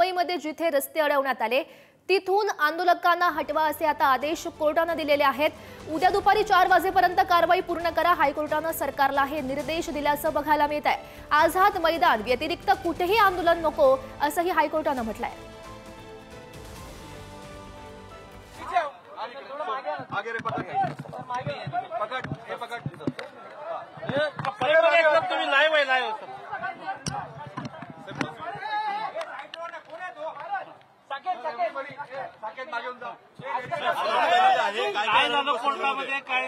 मुंबईमध्ये जिथे रस्ते अडवण्यात आले तिथून आंदोलकांना हटवा असे आता आदेश कोर्टाने दिलेले आहेत। उद्या दुपारी 4 वाजेपर्यंत कारवाई पूर्ण करा, हायकोर्टाने सरकारला हे निर्देश दिल्याचं बघायला मिळत आहे। आझाद मैदान व्यतिरिक्त कुठेही आंदोलन नको असंही हायकोर्टाने म्हटलंय। कोर्टामध्ये काय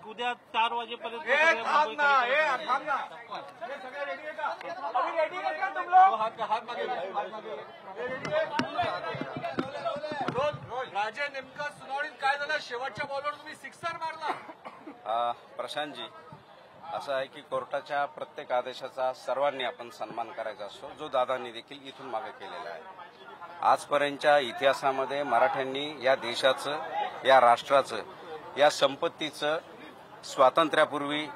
उद्या 4 वाजेपर्यंत राजे नेमका सुनावणीत काय झालं? शेवटच्या बॉलवर तुम्ही सिक्सर मारला। प्रशांतजी, असं आहे की कोर्टाच्या प्रत्येक आदेशाचा सर्वांनी आपण सन्मान करायचा असतो, जो दादांनी देखील इथून मागे केलेला आहे। आजपर्यंतच्या इतिहासामध्ये मराठ्यांनी या देशाचं, या राष्ट्राचं, या संपत्तीचं स्वातंत्र्यापूर्वी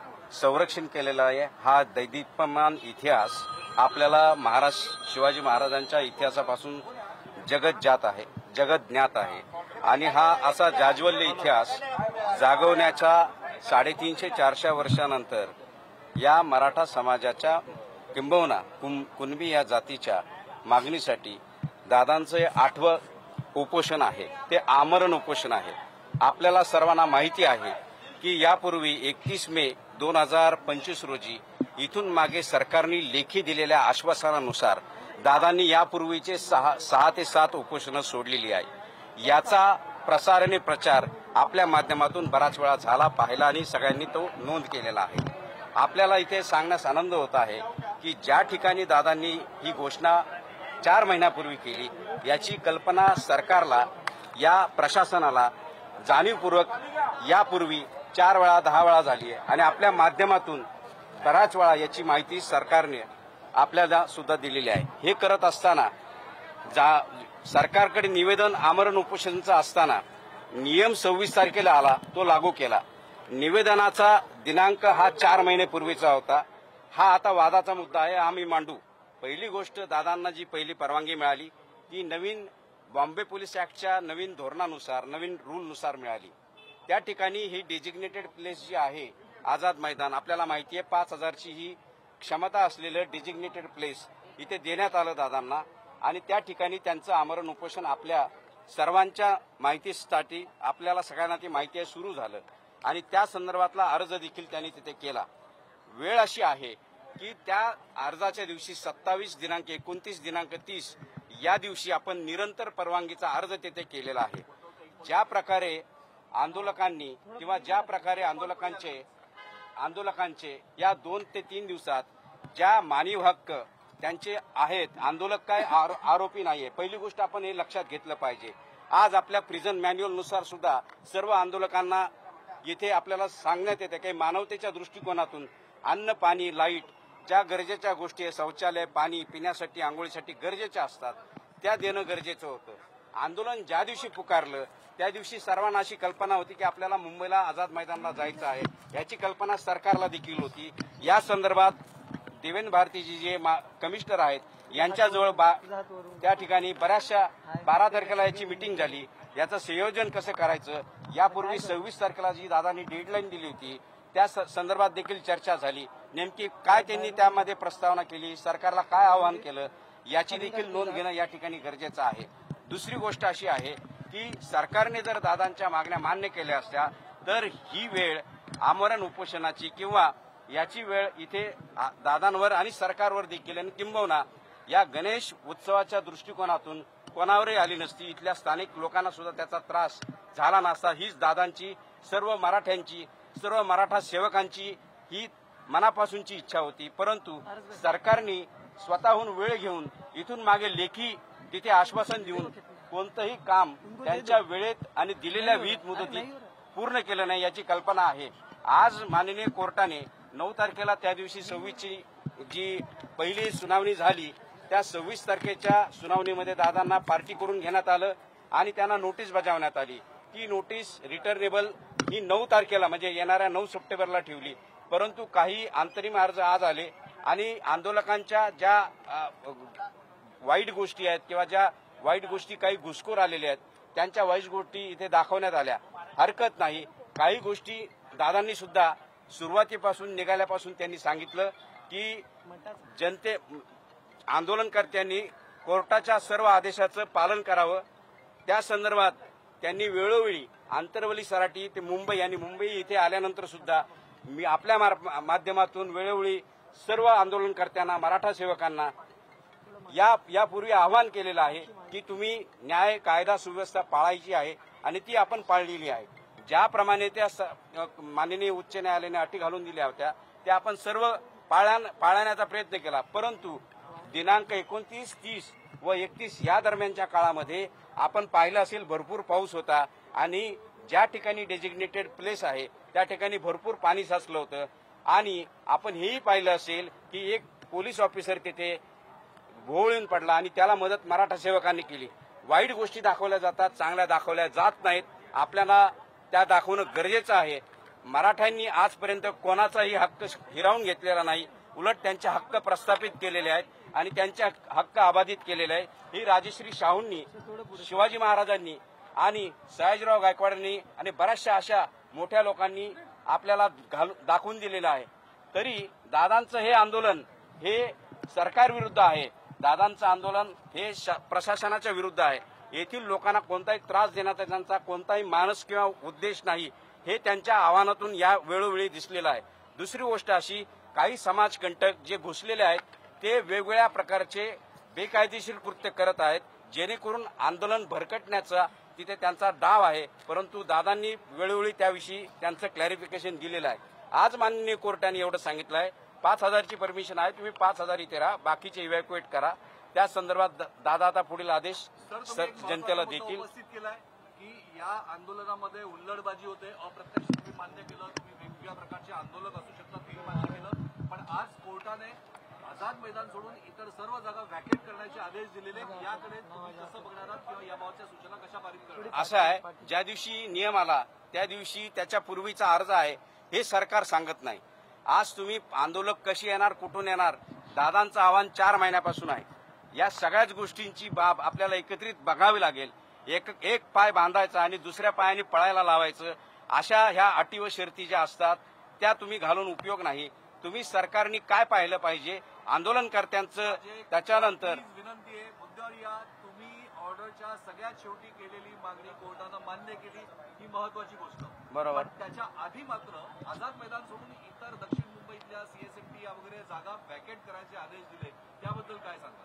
संरक्षण केलेलं आहे। हा दैदिप्यमान इतिहास आपल्याला शिवाजी महाराजांच्या इतिहासापासून जगत ज्ञात आहे आणि हा असा जाज्वल्य इतिहास जागवण्याच्या 350-400 वर्षानंतर या मराठा समाजाच्या किंबहुना कुणबी या जातीच्या मागणीसाठी दादांचं 8वं उपोषण आहे, ते आमरण उपोषण आहे। आपल्याला सर्वांना माहिती आहे की यापूर्वी 31 मे 2025 रोजी इथून मागे सरकारने लेखी दिलेल्या आश्वासनानुसार दादांनी यापूर्वीचे 6 ते 7 उपोषणं सोडलेली आहे। याचा प्रसार आणि प्रचार आपल्या माध्यमातून बराच वेळा झाला, पाहिला आणि सगळ्यांनी तो नोंद केलेला आहे। आपल्याला इथे सांगण्यास आनंद होत आहे की ज्या ठिकाणी दादांनी ही घोषणा 4 महिन्यापूर्वी केली, याची कल्पना सरकारला, या प्रशासनाला जाणीवपूर्वक यापूर्वी 4 वेळा 10 वेळा झाली आहे आणि आपल्या माध्यमातून बराच वेळा याची माहिती सरकारने आपल्याला सुद्धा दिलेली आहे। हे करत असताना सरकारकडे निवेदन आमरण उपोषणाचं असताना नियम 26 तारखेला आला, तो लागू केला। निवेदनाचा दिनांक हा 4 महिन्यापूर्वीचा होता। हा आता वादाचा मुद्दा आहे, आम्ही मांडू। पहिली गोष्ट, दादांना जी पहिली परवानगी मिळाली ती नवीन बॉम्बे पोलीस ऍक्टच्या नवीन धोरणानुसार, नवीन रूलनुसार मिळाली। त्या ठिकाणी ही डेजिग्नेटेड प्लेस जी आहे आझाद मैदान, आपल्याला माहिती आहे 5000ची ही क्षमता असलेलं डेजिग्नेटेड प्लेस इथे देण्यात आलं दादांना आणि त्या ठिकाणी त्यांचं आमरण उपोषण आपल्या सर्वांच्या माहितीसाठी, आपल्याला सगळ्यांना ती माहिती आहे, सुरू झालं आणि त्या संदर्भातला अर्ज देखील त्यांनी तिथे केला। वेळ अशी आहे की त्या अर्जाच्या दिवशी 27 दिनांक 29 दिनांक 30 या दिवशी आपण निरंतर परवानगीचा अर्ज तिथे केलेला आहे। ज्या प्रकारे आंदोलकांनी किंवा ज्या प्रकारे आंदोलकांचे या 2 ते 3 दिवसात ज्या मानवी हक्क त्यांचे आहेत, आंदोलक काय आरोपी नाहीये। पहिली गोष्ट आपण हे लक्षात घेतलं पाहिजे। आज आपल्या प्रिझन मॅन्युअलनुसार सुद्धा सर्व आंदोलकांना येथे आपल्याला सांगण्यात येते की मानवतेच्या दृष्टिकोनातून अन्न, पाणी, लाईट, ज्या गरजेच्या गोष्टी आहे, शौचालय, पाणी पिण्यासाठी, आंघोळीसाठी गरजेच्या असतात, त्या देणं गरजेचं होतं। आंदोलन ज्या दिवशी पुकारलं त्या दिवशी सर्वांना अशी कल्पना होती की आपल्याला मुंबईला आझाद मैदानाला जायचं आहे, याची कल्पना सरकारला देखील होती। या संदर्भात देवेंद्र भारतीजी जे कमिशनर आहेत यांच्याजवळ त्या ठिकाणी बऱ्याचशा 12 तारखेला याची मीटिंग झाली। याचं संयोजन कसं करायचं, यापूर्वी 26 तारखेला जी दादांनी डेडलाईन दिली होती त्या संदर्भात देखील चर्चा झाली। नेमकी काय त्यांनी त्यामध्ये प्रस्तावना केली, सरकारला काय आवाहन केलं, याची देखील नोंद घेणं या ठिकाणी गरजेचं आहे। दुसरी गोष्ट अशी आहे की सरकारने जर दादांच्या मागण्या मान्य केल्या असत्या तर ही वेळ आमरण उपोषणाची किंवा याची वेळ इथे दादांवर आणि सरकारवर देखील आणि किंबहुना या गणेश उत्सवाच्या दृष्टिकोनातून कोणावरही आली नसती। इथल्या स्थानिक लोकांना सुद्धा त्याचा त्रास झाला नसता। हीच दादांची, सर्व मराठ्यांची, सर्व मराठा सेवकांची ही मनापासूनची इच्छा होती। परंतु सरकारने स्वतःहून वेळ घेऊन इथून मागे लेखी तिथे आश्वासन देऊन कोणतंही काम त्यांच्या वेळेत आणि दिलेल्या विहित मुदतीत पूर्ण केलं नाही, याची कल्पना आहे। आज माननीय कोर्टाने 9 तारखेला त्या दिवशी 26ची जी पहिली सुनावणी झाली त्या 26 तारखेच्या सुनावणीमध्ये दादांना पार्टी करून घेण्यात आलं आणि त्यांना नोटीस बजावण्यात आली। ती नोटीस रिटर्नेबल ही 9 तारखेला म्हणजे येणाऱ्या 9 सप्टेंबरला ठेवली। परंतु काही अंतरिम अर्ज आज आले आणि आंदोलकांच्या ज्या वाईट गोष्टी आहेत किंवा ज्या वाईट गोष्टी काही घुसखोर आलेल्या आहेत त्यांच्या वाईट गोष्टी इथे दाखवण्यात आल्या, हरकत नाही. काही गोष्टी दादांनी सुद्धा सुरुवातीपासून निघाल्यापासून त्यांनी सांगितलं की आंदोलनकर्त्यांनी कोर्टाच्या सर्व आदेशाचं पालन करावं. त्या संदर्भात त्यांनी वेळोवेळी आंतरवली सराटी ते मुंबई आणि मुंबई इथे आल्यानंतर सुद्धा मी आपल्या माध्यमातून वेळोवेळी सर्व आंदोलनकर्त्यांना, मराठा सेवकांना यापूर्वी आवाहन केलेलं आहे की तुम्ही न्याय, कायदा, सुव्यवस्था पाळायची आहे आणि ती आपण पाळलेली आहे. ज्याप्रमाणे त्या माननीय उच्च न्यायालयाने अटी घालून दिल्या होत्या त्या आपण सर्व पाळण्याचा प्रयत्न केला. परंतु दिनांक 29, 30 व 31 या दरम्यानच्या काळामध्ये आपण पाहिलं असेल भरपूर पाऊस होता आणि ज्या ठिकाणी डेजिग्नेटेड प्लेस आहे त्या ठिकाणी भरपूर पाणी साचलं होतं आणि आपण हेही पाहिलं असेल की एक पोलीस ऑफिसर तिथे भोवळून पडला आणि त्याला मदत मराठा सेवकांनी केली. वाईट गोष्टी दाखवल्या जातात, चांगल्या दाखवल्या जात नाहीत. आपल्याला त्या दाखवणं गरजेचं आहे. मराठ्यांनी आजपर्यंत कोणाचाही हक्क हिरावून घेतलेला नाही, उलट त्यांचे हक्क प्रस्थापित केलेले आहेत आणि त्यांचे हक्क अबाधित केलेले आहे. ही राजश्री शाहूंनी, शिवाजी महाराजांनी आणि सयाजीराव गायकवाडांनी आणि बऱ्याचशा अशा मोठ्या लोकांनी आपल्याला दाखवून दिलेलं आहे. तरी दादांचं हे आंदोलन हे सरकारविरुद्ध आहे. दादांचं आंदोलन हे प्रशासनाच्या विरुद्ध आहे. येथील लोकांना कोणताही त्रास देण्याचा त्यांचा कोणताही मानस किंवा उद्देश नाही, हे त्यांच्या आव्हानातून या वेळोवेळी दिसलेलं आहे. दुसरी गोष्ट अशी, काही समाजकंटक जे घुसलेले आहेत ते वेगवेगळ्या प्रकारचे बेकायदेशीर कृत्य करत आहेत, जेणेकरून आंदोलन भरकटण्याचा तिथे त्यांचा डाव आहे. परंतु दादांनी वेळोवेळी त्याविषयी त्यांचं क्लॅरिफिकेशन दिलेलं आहे. आज माननीय कोर्टाने एवढं सांगितलं आहे, 5,000ची परमिशन आहे, तुम्ही 5,000 इथे राहा, बाकीचे इव्हॅक्युएट करा. त्या संदर्भात दादा आता पुढील आदेश जनतेला देतील. उपस्थित केलाय की या आंदोलनामध्ये हुल्लडबाजी होते, अप्रत्यक्ष तुम्ही मान्य केलं, तुम्ही वेगवेगळ्या प्रकारचे आंदोलक असू शकतात हे मान्य केलं, पण आज कोर्टाने आझाद मैदान सोडून इतर सर्व जागा व्हॅकेट करण्याचे आदेश दिलेले. याकडे तुम्ही कसं बघणार आहात किंवा याबाबतच्या सूचना कशा पारित करणार? असं आहे, ज्या दिवशी नियम आला त्या दिवशी त्याच्या पूर्वीचा अर्ज आहे हे सरकार सांगत नाही. आज तुम्ही आंदोलक कशी येणार, कुठून येणार, दादांचं आव्हान 4 महिन्यापासून आहे. या सगळ्याच गोष्टींची बाब आपल्याला एकत्रित बघावी लागेल. एक पाय बांधायचा आणि दुसऱ्या पायाने पळायला लावायचं, अशा ह्या अटी व शर्ती ज्या असतात त्या तुम्ही घालून उपयोग नाही. तुम्ही सरकारने काय पाहिलं पाहिजे आंदोलनकर्त्यांचं, त्याच्यानंतर विनंती आहे, मुद्द्यावर या. तुम्ही ऑर्डरच्या सगळ्यात शेवटी केलेली मागणी कोर्टानं मान्य केली, ही महत्वाची गोष्ट. बरोबर. पण त्याच्या आधी मात्र आझाद मैदान सोडून इतर दक्षिण मुंबईतल्या सीएसएमटी वगैरे जागा व्हॅकेट करायचे आदेश दिले, त्याबद्दल काय सांगता?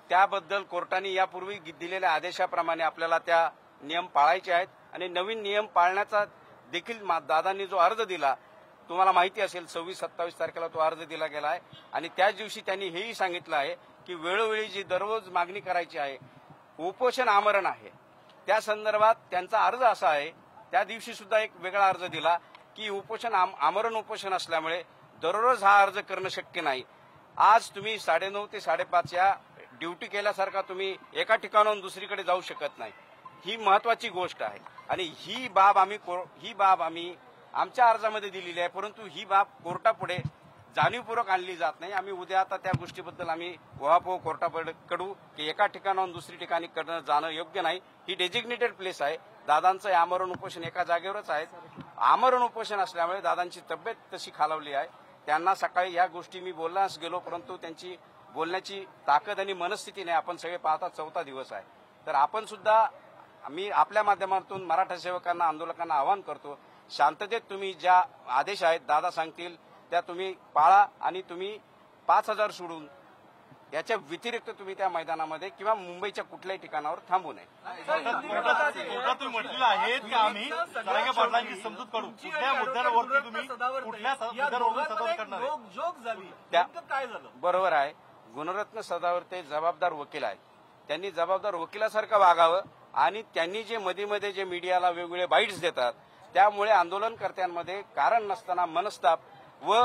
त्याबद्दल कोर्टाने यापूर्वी दिलेल्या आदेशाप्रमाणे आपल्याला त्या नियम पाळायचे आहेत आणि नवीन नियम पाळण्याचा देखील दादांनी जो अर्ज दिला, तुम्हाला माहिती असेल 26-27 तारखेला तो अर्ज दिला गेला आहे आणि त्याच दिवशी त्यांनी हेही सांगितलं आहे की वेळोवेळी जी दररोज मागणी करायची आहे, उपोषण आमरण आहे, त्या संदर्भात त्यांचा अर्ज असा आहे. त्या दिवशी सुद्धा एक वेगळा अर्ज दिला की उपोषण आमरण उपोषण असल्यामुळे दररोज हा अर्ज करणं शक्य नाही. आज तुम्ही 9:30 ते 5:30 या ड्युटी केल्यासारखा तुम्ही एका ठिकाणाहून दुसरीकडे जाऊ शकत नाही. ही महत्वाची गोष्ट आहे आणि ही बाब आम्ही आमच्या अर्जामध्ये दिलेली आहे. परंतु ही बाब कोर्टापुढे जाणीवपूर्वक आणली जात नाही. आम्ही उद्या आता त्या गोष्टीबद्दल आम्ही उहापोह कोर्टापुढे कडू की एका ठिकाणाहून दुसरी ठिकाणी जाणं योग्य नाही. ही डेजिग्नेटेड प्लेस आहे. दादांचं आमरण उपोषण एका जागेवरच आहे. आमरण उपोषण असल्यामुळे दादांची तब्येत तशी खालावली आहे. त्यांना सकाळी या गोष्टी मी बोलण्यास गेलो, परंतु त्यांची बोलण्याची ताकद आणि मनस्थिती नाही. आपण सगळे पाहता 4था दिवस आहे. तर आपण सुद्धा मी आपल्या माध्यमातून मराठा सेवकांना, आंदोलकांना आवाहन करतो, शांततेत तुम्ही ज्या आदेश आहेत दादा सांगतील त्या तुम्ही पाळा आणि तुम्ही 5,000 सोडून याच्या व्यतिरिक्त तुम्ही त्या मैदानामध्ये किंवा मुंबईच्या कुठल्याही ठिकाणावर थांबू नये. तुम्ही म्हटलेलं आहे की आम्ही जरांगे पाटलांची समजूत काढू, कुठल्या मुद्द्यावरती तुम्ही कुठल्या मुद्द्यावरून सदर करणार आहे? जोक झाली, काय झालं? बरोबर आहे. गुणरत्न सदावर्ते जबाबदार वकील आहेत. त्यांनी जबाबदार वकिलासारखं वागावं आणि त्यांनी जे मध्ये जे मीडियाला वेगवेगळे बाईट्स देतात त्यामुळे आंदोलनकर्त्यांमध्ये कारण नसताना मनस्ताप व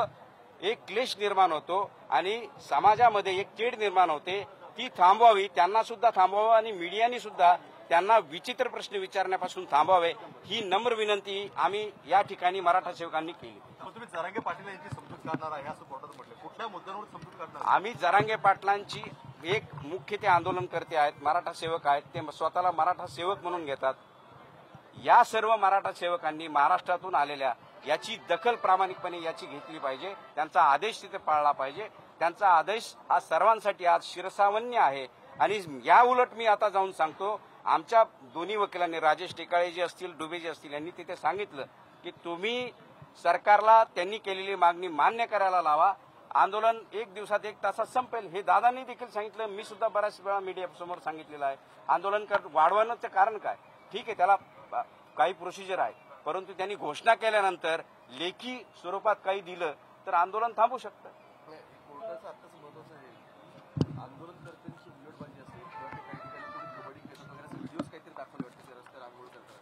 एक क्लेश निर्माण होतो आणि समाजामध्ये एक चीड निर्माण होते. ती थांबवावी, त्यांना सुद्धा थांबवावं आणि मीडियाने सुद्धा त्यांना विचित्र प्रश्न विचारण्यापासून थांबवावे, ही नम्र विनंती आम्ही या ठिकाणी मराठा सेवकांनी केली. तुम्ही जरांगे पाटील यांची समजूत करणार आहे असं कोर्टात म्हटलं, कुठल्या मुद्द्यांवर समजूत करणार? आम्ही जरांगे पाटलांची एक मुख्य ते आंदोलनकर्ते आहेत, मराठा सेवक आहेत, ते स्वतःला मराठा सेवक म्हणून घेतात. या सर्व मराठा सेवकांनी महाराष्ट्रातून आलेल्या याची दखल प्रामाणिकपणे याची घेतली पाहिजे. त्यांचा आदेश तिथे पाळला पाहिजे. त्यांचा आदेश हा सर्वांसाठी आज शिरसावन्य आहे. आणि या उलट मी आता जाऊन सांगतो, आमच्या दोन्ही वकिलांनी राजेश टेकाळे जे असतील, डुबे जे असतील, यांनी तिथे सांगितलं की तुम्ही सरकारला त्यांनी केलेली मागणी मान्य करायला लावा. आंदोलन 1 दिवसात 1 तासात संपेल. हे दादांनी देखील सांगितलं. मी सुद्धा बऱ्याच वेळा मीडियासमोर सांगितलेलं आहे. आंदोलन वाढवण्याचं कारण काय? ठीक आहे, त्याला काही प्रोसिजर आहे, परंतु त्यांनी घोषणा केल्यानंतर लेखी स्वरूपात काही दिलं तर आंदोलन थांबू शकतं. कोर्टाचं आत्ताच महत्वाचं आहे, आंदोलनकर्त्यांची उलटबाजी असेल किंवा ते काही ठिकाणी कबड्डी खेळत वगैरे असे व्हिडिओज काहीतरी दाखवले वाटते ते रस्त्यावर आंदोलन करतात,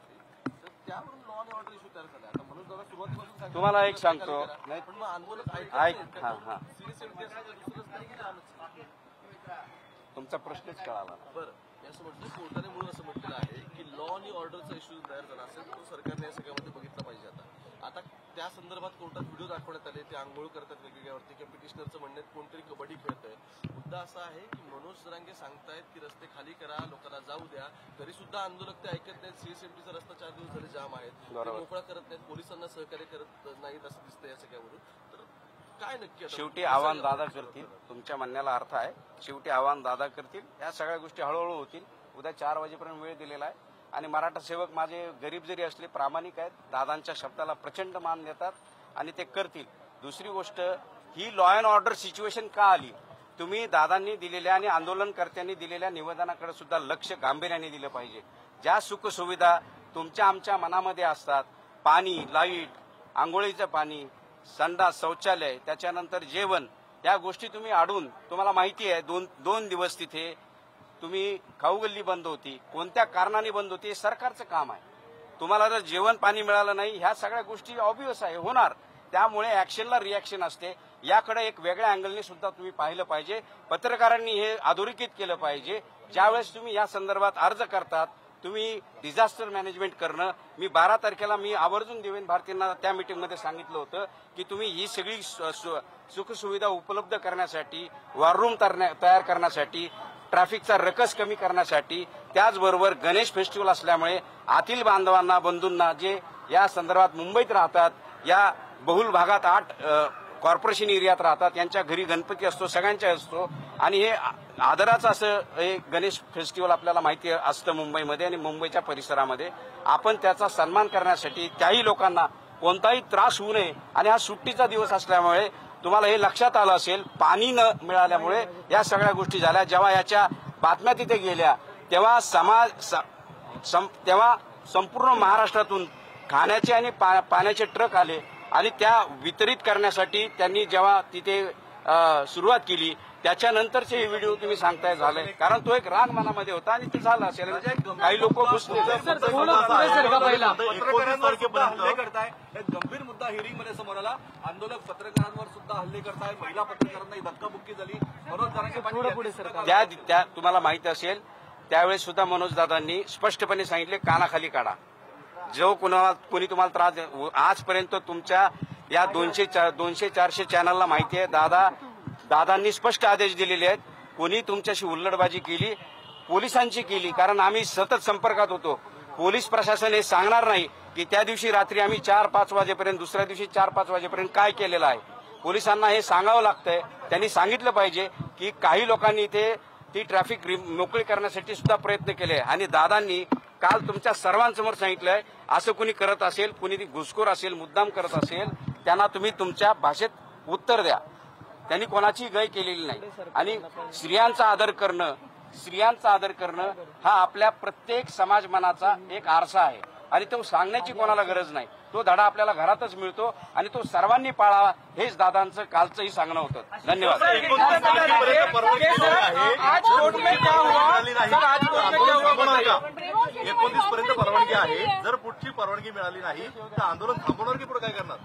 तर त्यावरून लॉ अँड ऑर्डर इश्यू तयार झाला. आता म्हणून जरा सुरुवातीपासून सांगितलं तुम्हाला एक सांगतो, नाही पण मग आंदोलन तुमचा प्रश्नच कळाला. बरं, असं म्हटलं कोर्टाने म्हणून असं म्हटलेलं आहे की लॉ आणि ऑर्डरचा इश्यू तयार झाला असेल तर तो सरकारने या सगळ्यामध्ये बघितला पाहिजे. आता त्या संदर्भात कोर्टात व्हिडिओ दाखवण्यात आले, ते आंघोळ करतात वेगवेगळ्यावरती किंवा पिटिशनरचं म्हणण्यात कोणतरी कबड्डी खेळतंय. मुद्दा असा आहे की मनोज जरांगे सांगतायत की रस्ते खाली करा, लोकांना जाऊ द्या, तरी सुद्धा आंदोलक ते ऐकत नाहीत. सीएसएमटीचा रस्ता 4 दिवस झाले जाम आहेत, मोकळा करत नाहीत, पोलिसांना सहकार्य करत नाहीत असं दिसतंय या सगळ्यावरून. तर काय नक्की शेवटी आव्हान दादा करतील. तुमच्या म्हणण्याला अर्थ आहे. शेवटी आव्हान दादा करतील. या सगळ्या गोष्टी हळूहळू होतील. उद्या 4 वाजेपर्यंत वेळ दिलेला आहे. आणि मराठा सेवक माझे गरीब जरी असले प्रामाणिक आहेत, दादांच्या शब्दाला प्रचंड मान देतात आणि ते करतील. दुसरी गोष्ट, ही लॉ अँड ऑर्डर सिच्युएशन का आली? तुम्ही दादांनी दिलेल्या आणि आंदोलनकर्त्यांनी दिलेल्या निवेदनाकडे सुद्धा लक्ष गांभीर्याने दिलं पाहिजे. ज्या सुखसुविधा तुमच्या आमच्या मनामध्ये असतात, पाणी, लाईट, आंघोळीचं पाणी, संडास, शौचालय, त्याच्यानंतर जेवण, या गोष्टी तुम्ही अडून, तुम्हाला माहिती आहे 2 दिवस तिथे तुम्ही खाऊगल्ली बंद होती. कोणत्या कारणाने बंद होती? सरकारचं काम आहे. तुम्हाला जर जेवण पाणी मिळालं नाही, ह्या सगळ्या गोष्टी ऑब्व्हियस आहे, होणार. त्यामुळे ऍक्शनला रिॲक्शन असते. याकडे एक वेगळ्या अँगलने सुद्धा तुम्ही पाहिलं पाहिजे. पत्रकारांनी हे अधोरेखित केलं पाहिजे. ज्यावेळेस तुम्ही या संदर्भात अर्ज करतात, तुम्ही डिझास्टर मॅनेजमेंट करणं, मी 12 तारखेला मी आवर्जून देवेंद्र भारतींना त्या मीटिंगमध्ये सांगितलं होतं की तुम्ही ही सगळी सुखसुविधा उपलब्ध करण्यासाठी, वॉर रूम तयार करण्यासाठी, ट्रॅफिकचा रकस कमी करण्यासाठी, त्याचबरोबर गणेश फेस्टिवल असल्यामुळे आतील बांधवांना, बंधूंना जे या संदर्भात मुंबईत राहतात, या बहुल भागात 8 कॉर्पोरेशन एरियात राहतात, यांच्या घरी गणपती असतो, सगळ्यांच्या असतो. आणि हे आदराचं असं हे गणेश फेस्टिवल आपल्याला माहिती असतं मुंबईमध्ये आणि मुंबईच्या परिसरामध्ये. आपण त्याचा सन्मान करण्यासाठी त्याही लोकांना कोणताही त्रास होऊ नये. आणि हा सुट्टीचा दिवस असल्यामुळे तुम्हाला हे लक्षात आलं असेल, पाणी न मिळाल्यामुळे या सगळ्या गोष्टी झाल्या. जेव्हा याच्या बातम्या तिथे गेल्या तेव्हा तेव्हा संपूर्ण महाराष्ट्रातून खाण्याचे आणि पाण्याचे ट्रक आले आणि त्या वितरित करण्यासाठी त्यांनी जेव्हा तिथे सुरुवात केली, त्याच्यानंतरचे हे व्हिडिओ तुम्ही सांगताय झाले, कारण तो एक राग मनामध्ये होता आणि ते झालं असेल. काही लोक घुसले. गंभीर मुद्दा हिअरिंग मध्ये समोर आला. आंदोलक पत्रकारांवर सुद्धा हल्ले करताय, महिला पत्रकारांना धक्काबुक्की झाली. मनोज जरांगे त्या तुम्हाला माहिती असेल, त्यावेळेस सुद्धा मनोज दादांनी स्पष्टपणे सांगितले, कानाखाली काढा. जो कोणी तुम्हाला त्रास, आजपर्यंत तुमच्या या 200-400 चॅनलला माहिती आहे, दादांनी स्पष्ट आदेश दिलेले आहेत. कोणी तुमच्याशी उल्लडबाजी केली, पोलिसांची केली, कारण आम्ही सतत संपर्कात होतो. पोलीस प्रशासन हे सांगणार नाही की त्या दिवशी रात्री आम्ही 4-5 वाजेपर्यंत, दुसऱ्या दिवशी 4-5 वाजेपर्यंत काय केलेलं आहे. पोलिसांना हे सांगावं लागतंय. त्यांनी सांगितलं पाहिजे की काही लोकांनी इथे ती ट्रॅफिक मोकळी करण्यासाठी सुद्धा प्रयत्न केले. आणि दादांनी काल तुमच्या सर्वांसमोर सांगितलंय, असं कुणी करत असेल, कुणी घुसखोर असेल, मुद्दाम करत असेल, त्यांना तुम्ही तुमच्या भाषेत उत्तर द्या. त्यांनी कोणाची गय केलेली नाही. आणि स्त्रियांचा आदर करणं हा आपल्या प्रत्येक समाज मनाचा एक आरसा आहे आणि तो सांगण्याची कोणाला गरज नाही. तो धडा आपल्याला घरातच मिळतो आणि तो सर्वांनी पाळावा, हेच दादांचं कालचंही सांगणं होतं. धन्यवाद. 29 पर्यंत परवानगी आहे. जर पुढची परवानगी मिळाली नाही तर आंदोलन थांबवणार की पुढे काय करणार?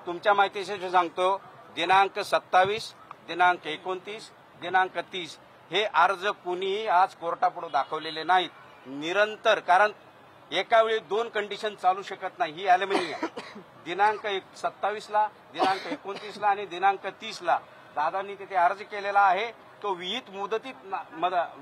तुमच्या माहितीसाठी सांगतो, दिनांक 27, दिनांक 29, दिनांक 30 हे अर्ज कुणीही आज कोर्टापुढे दाखवलेले नाहीत. निरंतर, कारण एका वेळी 2 कंडिशन चालू शकत नाही, ही ॲल्युमिनी आहे. दिनांक 27ला, दिनांक 29ला आणि दिनांक 30ला दादांनी तिथे अर्ज केलेला आहे तो विहित मुदतीत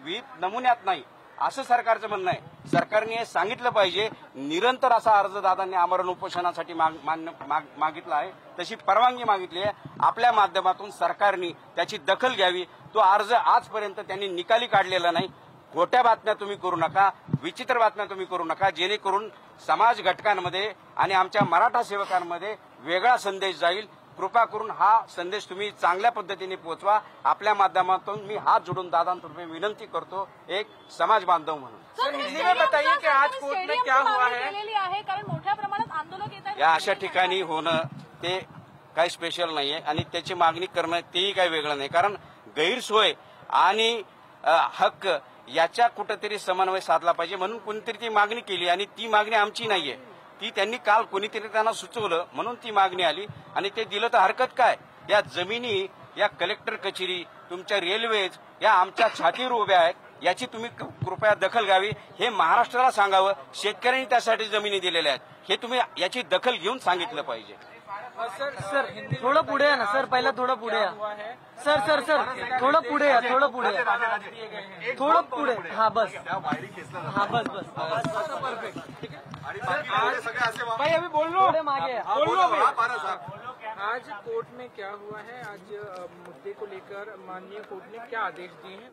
विहित नमुन्यात नाही असं सरकारचं म्हणणं आहे. सरकारने हे सांगितलं पाहिजे. निरंतर असा अर्ज दादांनी आमरण उपोषणासाठी मागितला आहे, तशी परवानगी मागितली आहे. आपल्या माध्यमातून सरकारने त्याची दखल घ्यावी. तो अर्ज आजपर्यंत त्यांनी निकाली काढलेला नाही. खोट्या बातम्या तुम्ही करू नका, विचित्र बातम्या तुम्ही करू नका, जेणेकरून समाज घटकांमध्ये आणि आमच्या मराठा सेवकांमध्ये वेगळा संदेश जाईल. कृपा करून हा संदेश तुम्ही चांगल्या पद्धतीने पोहोचवा. आपल्या माध्यमातून मी हात जोडून दादांतर्फे विनंती करतो, एक समाज बांधव म्हणून. सर, हिंदी में बताइए कि आज कोर्ट में क्या हुआ है, कारण मोठ्या प्रमाणात आंदोलन येत आहे. या अशा ठिकाणी होणं ते काही स्पेशल नाहीये आणि त्याची मागणी करणं तेही काही वेगळं नाही. कारण गैरसोय आणि हक्क याच्या कुठेतरी समन्वय साधला पाहिजे म्हणून कोणीतरी ती मागणी केली आणि ती मागणी आमची नाहीये. ती त्यांनी काल कोणीतरी त्यांना सुचवलं म्हणून ती मागणी आली आणि ते दिलं तर हरकत काय. या जमिनी, या कलेक्टर कचेरी, तुमच्या रेल्वेज या आमच्या छातीवर उभ्या आहेत. याची तुम्ही कृपया दखल घ्यावी. हे महाराष्ट्राला सांगावं. शेतकऱ्यांनी त्यासाठी जमिनी दिलेल्या आहेत. हे तुम्ही याची दखल घेऊन सांगितलं पाहिजे. सर थोडं पुढे या ना सर, पहिला थोडं पुढे या सर. थोडं पुढे या, थोडं पुढे. हा बस, हा बस. भाई अभी बोल लो, थोड़े मागे या. आज कोर्ट में क्या हुआ है, आज मुद्दे को लेकर माननीय कोर्ट ने क्या आदेश दिए हैं?